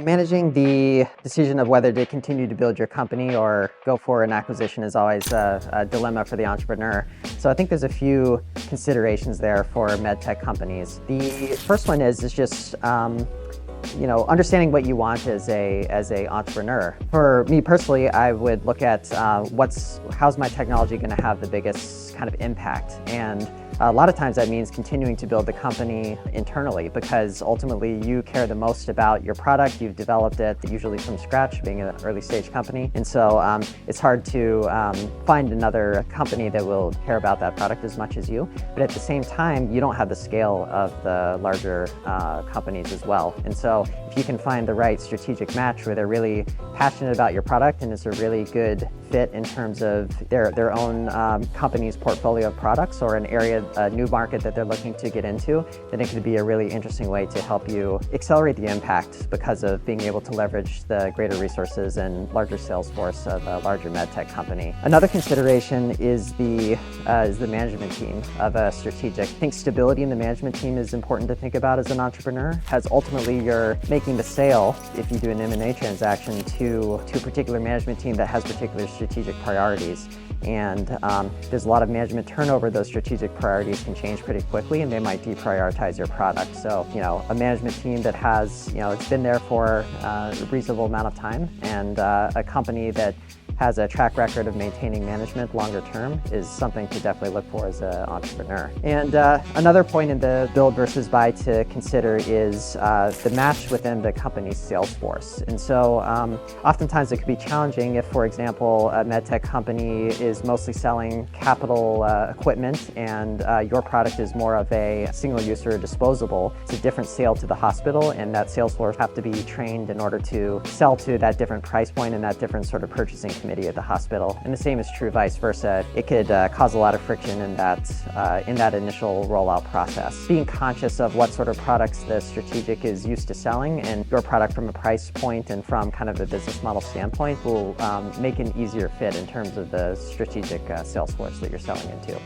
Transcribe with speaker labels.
Speaker 1: Managing the decision of whether to continue to build your company or go for an acquisition is always a dilemma for the entrepreneur. So I think there's a few considerations there for medtech companies. The first one is just understanding what you want as a entrepreneur. For me personally, I would look at how's my technology going to have the biggest kind of impact, and a lot of times that means continuing to build the company internally, because ultimately you care the most about your product. You've developed it usually from scratch, being an early stage company, and so it's hard to find another company that will care about that product as much as you. But at the same time, you don't have the scale of the larger companies as well. And so if you can find the right strategic match where they're really passionate about your product and it's a really good fit in terms of their own company's portfolio of products or an area, a new market that they're looking to get into, then it could be a really interesting way to help you accelerate the impact because of being able to leverage the greater resources and larger sales force of a larger medtech company. Another consideration is the management team of a strategic. I think stability in the management team is important to think about as an entrepreneur, as ultimately you're making the sale, if you do an M&A transaction, to a particular management team that has particular strategic priorities. And there's a lot of management turnover. Those strategic priorities can change pretty quickly, and they might deprioritize your product. So, a management team that has, it's been there for a reasonable amount of time, and a company that has a track record of maintaining management longer term is something to definitely look for as an entrepreneur. And another point in the build versus buy to consider is the match within the company's sales force. And so oftentimes it could be challenging if, for example, a medtech company is mostly selling capital equipment and your product is more of a single-use or disposable. It's a different sale to the hospital, and that sales force have to be trained in order to sell to that different price point and that different sort of purchasing committee at the hospital. And the same is true vice versa. It could cause a lot of friction in that initial rollout process. Being conscious of what sort of products the strategic is used to selling and your product from a price point and from kind of a business model standpoint will make an easier fit in terms of the strategic sales force that you're selling into.